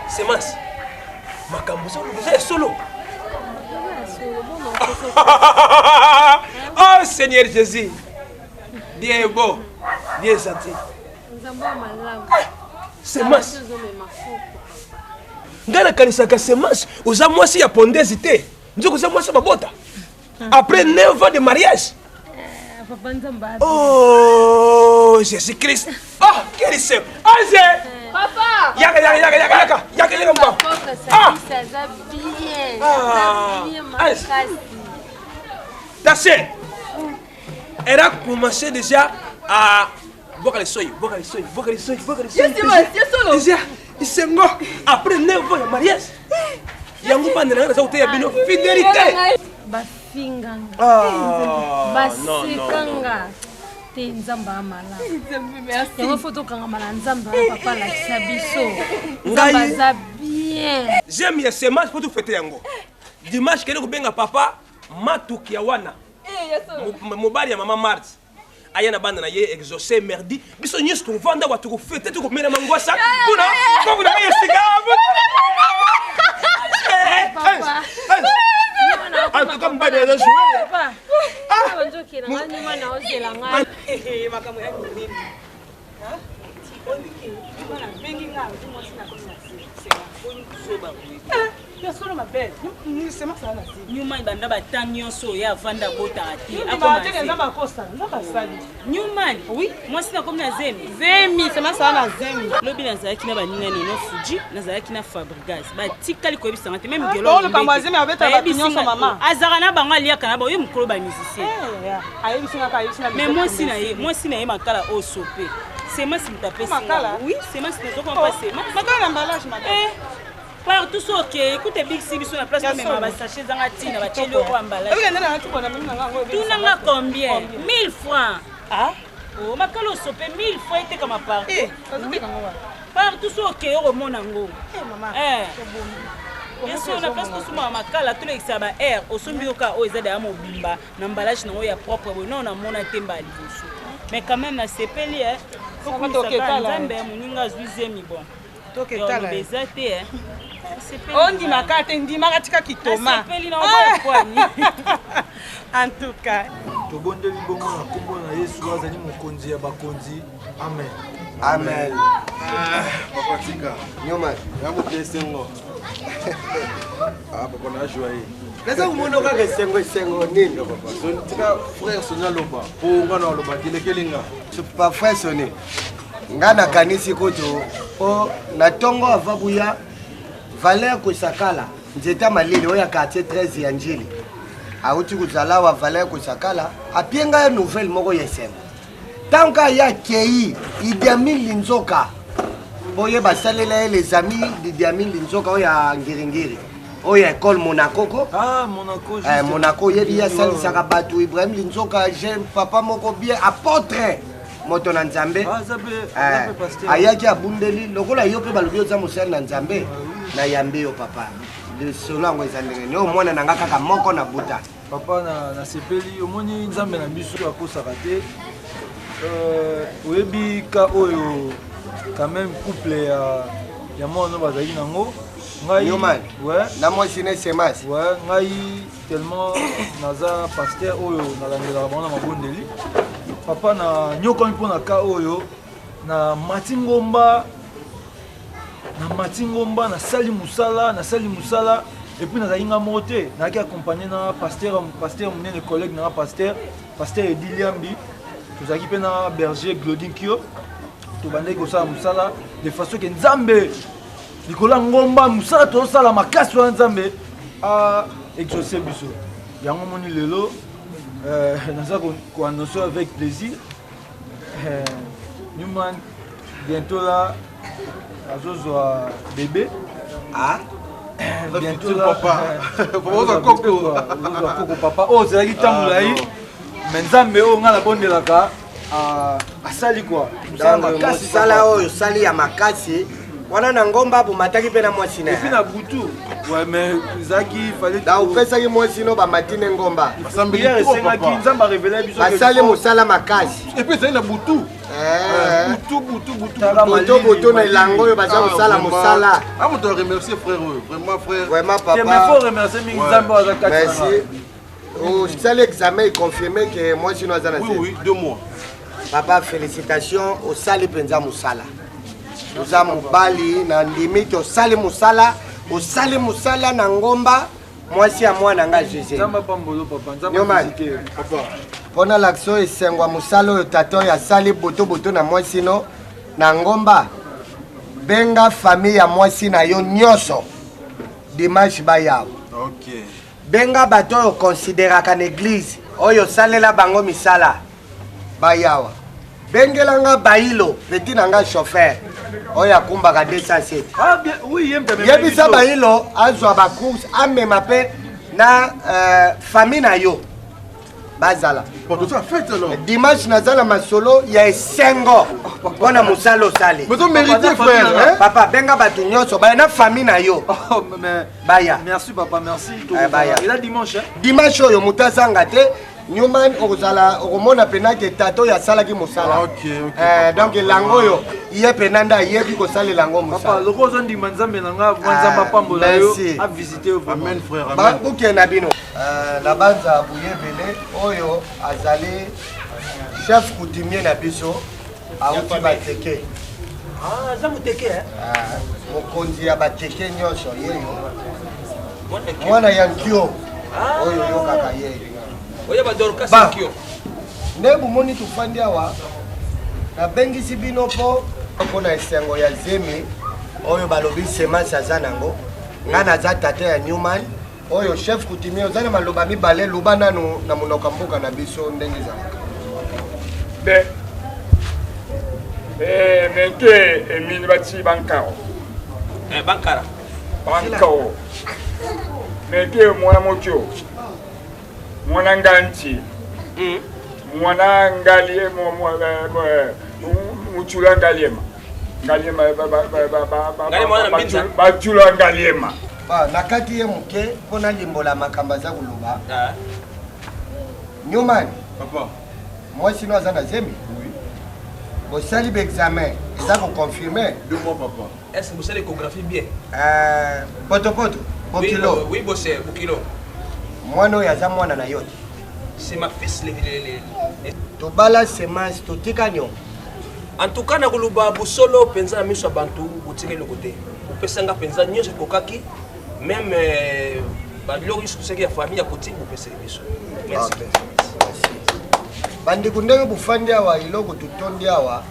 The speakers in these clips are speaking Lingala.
semence. Makambuzo c'est solo. Oh Seigneur Jésus. Dieu est beau. Dieu est gentil. Semence. Ngana kanisaka semence. Oza mwasi ya pondezi te. Nzo koza mwasi mabota. Après 9 ans de mariage. Oh Jésus-Christ. Oh quel c'est. Ange. Papa. Yaka. Ah. Taché. Elle a commencé déjà à boire les soins. Déjà, il s'est mort après 9 ans de mariage. Il y a un peu de fidélité. Basikanga. Nzamba amala. Merci. Il faut que nzamba papa la sabiso. Nzamba za bien. J'aime ya semence pour tout fêter yango. Dimanche kele ko benga papa matuki ya wana. Mobali ya mama Mars. Aya na banda na ye exaucer merdi. Biso nyes to vanda wa to fêter to ko mena mangwasa. Kuna ko na ye siga. En tout cas, m'pas déjà jouer. Papa. Ah, on joue qui là, ni moi na ozela nga. Makamu ya nini? Ha? Ondiki. Bana bengi nga, moi sina kona c'est la soba oui. Ya solo ma belle. Ni sema sana si. Nyuma ibanda batanyo so ya vanda bota ati. Akoma teke nzamba kosa, nzamba sali. Nyuma oui, moi sina comme na zemi. Zemi, sema sana zemi. Lobi nazalaki na baninga no Fuji, nazalaki na Fabregas. Ba tikali ko ebisanga te même gelo. Bon le kamwazemi abeta ba nyonso mama. Azara na bango alia kana ba yo mukolo ba musicien. Ayebisinga ka yebisina. Mais moi si na ye makala o sopé. C'est moi si m'tapé ça. Oui, c'est moi si ne pas passer. Makala emballage madame. Partout so OK, écoute Big C sur la place de même ba sachet zanga tina ba telo ko emballage. Est-ce que nana tu connais même nango? Tu n'as combien? 1000 francs. Ah? Oh, makala o sopé 1000 francs était comme partout. Partout so OK, au monango. Maman. Bien sûr, la place que suma makala tout les ça ba air, au sombi oka o ezada ya mobimba, na emballage na ya propre, non na mona temba liboso. Mais quand même na sepeli faut que ça nzambe muninga zuizemi bon. Toketala. Bezate On dit makate ndima katika kitoma. Sepeli na oba kwani. En tout cas, tobondeli bongo na kombo na Yesu azali mokonzi ya bakonzi. Amen. Amen. Papa tika. Nyoma, Yango pesengo. Ah papa na joie. Laza kumono ka sengo nini Papa. Son tika frère Sonia Loba. Po ngana loba kilekelinga. C'est pas frère sonné. Ngana kanisi koto o na tongo avabuya Valère Kosakala nzeta malili oya quartier 13 ya Njili. Auti kuzala wa Valère Kosakala apienga ya nouvelle moko yesema. Tanka ya kei Idi Amin Linzoka. Boye basalela les amis d'Idi Amin Linzoka oya ngiringiri. Oya école Monaco. Ah Monaco. Monaco yebi ya sali sakabatu Ibrahim Linzoka jeune papa moko bien apôtre. Moto na Nzambe. Ah zabe pasteur. Ayaki abundeli lokola yo pe balobi oza mosali na Nzambe na yambe yo papa. Le solango ezandenge no mwana nanga kaka moko na buta. Papa na sepeli omoni Nzambe na biso akosaka te. Oyebi ka oyo quand même couple ya mwana bazali nango. Ngai ouais na moi sine semas. Ouais, ngai tellement naza pasteur oyo nalandela bana mabondeli. Papa na nyoko mpona ka oyo na matingomba na sali musala et puis na zainga moté na ki accompagner na pasteur mon collègue na pasteur Ediliambi tozaki pe na berger Glodin Kyo to bande ko sa musala de façon que Nzambe likola ngomba musala to sala makasi wa Nzambe a exaucer biso yango moni lelo nous annonçons avec plaisir. Newman, bientôt là, à bébé. Ah, bientôt là, papa. Oh, c'est la guitare, mais Nzambe, on a la bonne de la gare. À Sali quoi. Sala oyo, Sali ya makasi. Wana na ngomba po mataki pe na mwasina. Et puis na butu. Ouais mais Zaki fallait da upesa ki mwasino ba matine ngomba. Hier c'est Zaki Nzamba révélé biso. Asale musala makasi. Et puis c'est na butu. butu na elango oyo baza kosala mosala. On doit remercier frère, vraiment frère. Vraiment papa. Mais faut remercier Mingzambe à la Merci. Ça l'examen est confirmé que moi je suis dans un Oui, 2 mois. Papa, félicitations au Sali Penza Moussala. Nous avons Bali, na limite au Sali Moussala, na Ngomba. Moi si à moi nanga Jésus. Nzamba pambolo papa, nzamba papa. Pona l'action esengwa Moussala o tato ya Sali boto na moi sino na Ngomba. Benga famille ya moi sina yo nyoso. Dimanche bayao. OK. Benga bato yo considéra kan église oyo salela bango misala. Bayawa. Bengelanga bailo, petit nanga chauffeur. Oya kumbaka 207. Ah bien, oui, yebisa bailo azwa ba course amema pe na famille na yo. Bazala. Pour tout ça fête alors. Dimanche nazala masolo ya esengo. Bona musalo sali. Mais on mérite frère, hein? Papa benga batu nyonso ba na famille na yo. Oh mais baya. Merci papa, merci. Baya. Il a dimanche. Dimanche oyo mutazanga te. Newman ozala okomona pena ke tato ya sala ki musala. OK. Donc lango yo iye penanda iye ki ko sala lango musala. Papa loko zo ndima nzambe nanga nzamba pambola yo a visiter au Amen frère, amen. Ba buke na bino. La banza buye bele oyo azali chef coutumier na biso auti bateke. Ah, za muteke hein. Mokonzi ya bateke nyonso yeyo. Mwana ya nkio. Oyo yo kaka yeyo. Oya ba Dorcas nkio. Nde bumoni tufandi awa na bengisi bino po na esengo ya zemi oyo balobi semence aza nango nga naza tate ya Newman oyo chef coutumier ozana maloba mibale luba nanu na monoko mboka na biso ndenge ezalaka meke emini bati bankao bankara bankao meke mwana mocho mwana nganti mwana ngalie muchula ngaliema ngaliema bachula ngaliema na kati ye moke mpona limbola makambo aza koloba Newman Papa. mwasi no aza na zemi bosali baexamen eza koconfirme 2 mois papa. Est-ce que vous savez l'échographie bien? Potopoto bokilo. Oui, bossé, bokilo. Mwana oyo aza mwana na yo. C'est ma fils tobala semence totika nyo. En tout cas na kuluba busolo penza na miso bantu butike le côté. Opesanga penza nyonso kokaki même badlo isu seki ya famille ya côté opeseka biso. Merci. Bandi kundenge bufandi awa iloko tutondi awa.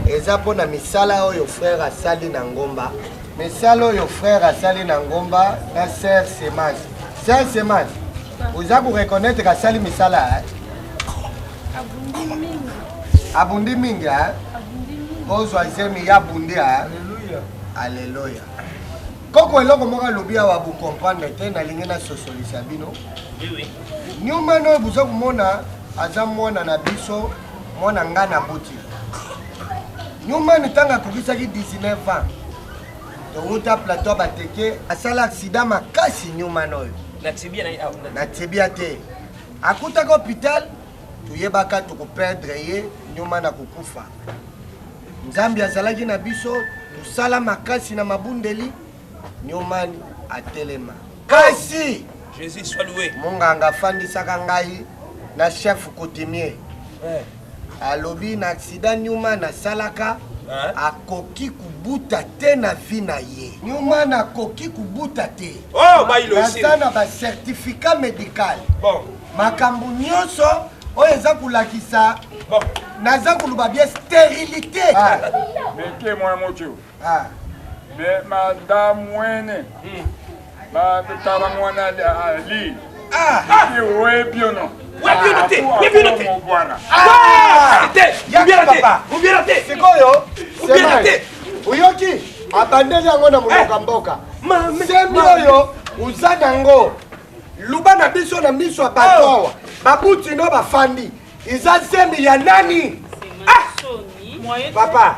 Eza pona misala oyo frère asali na Ngomba. Misala oyo frère asali na Ngomba na sœur Semence. Sœur Semence. Vous avez reconnaître que sali misala hein? Abundi mingi hein? Bozo azemi ya bundi hein? Alléluia. Koko eloko moka lobi awa bu comprendre te na lingi na sosolisa bino. Oui. Newman oyo buzo kumona aza mwana na biso mwana nga na buti. Newman tanga kokisaki 19 ans. Toruta plateau bateke asala accident makasi Newman oyo. Na tibia te. Akuta ko hôpital tuyebaka tukuperdre ye Newman akukufa. Nzambi azalaki na biso tusala makasi na mabundeli Newman atelema. Kasi Jésus soit loué. Munganga fandisaka ngai na chef coutumier. Alobi na accident Newman asalaka akoki kubuta te na vie na ye. Newman akoki kubuta te. Oh, bailo ici. Nasana ba certificat médical. Bon. Makambu nyonso oyo eza kulakisa. Bon. Naza kuluba bien stérilité. meke mwana mocho Me madame mwene tara mwana ali webiono sikoyo uyoki abandeli yango na monoko mboka sembi oyo uza nango luba na biso na miso ya bato awa babuti no bafandi eza sembi ya nani? Papa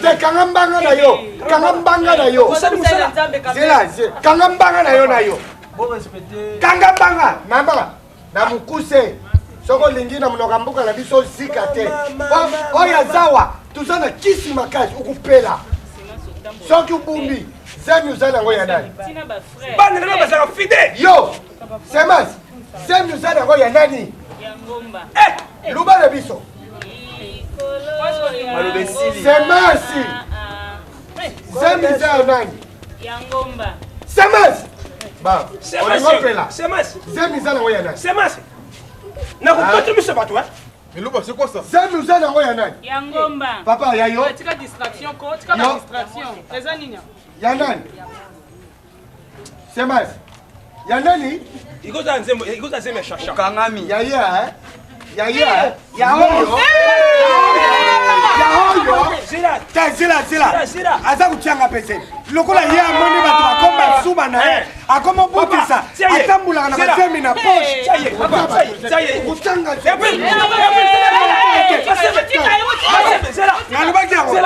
te kanga mbanga na yo, kanga mbanga na yo. Zela, kanga mbanga na yo na yo. Kanga mbanga, mama, na mukuse. soko lingi na mnoka mbuka na biso zika te oya zawa tuzana kisi makazi ukupela soki ubumbi zemi uzana ngo ya nani bana na bazaka fide yo semas zemi uzana ngo ya nani luba na biso semasi zemi uzana nani semas ba Semasi Semasi zemi uzana ngo ya nani Semasi na kukoto miso bato Mais Louba, c'est quoi ça? zemi uzana ngo ya nani Yangomba papa ya yo tika distraction ko tika distraction eza nini ya nani semas ya nani ikoza nzembe shasha Kangami. ya ya ya oyo zila aza kutyanga pese lokola ye amoni bato akoma suba na ye akoma butisa atambulaka na batemi na poshe nalobaki yango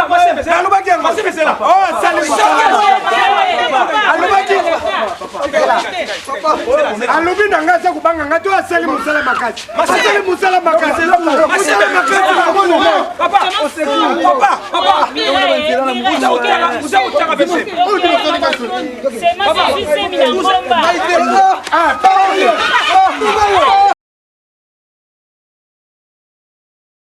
alobi na ngai aza kubanga ngai to asali mosala makasi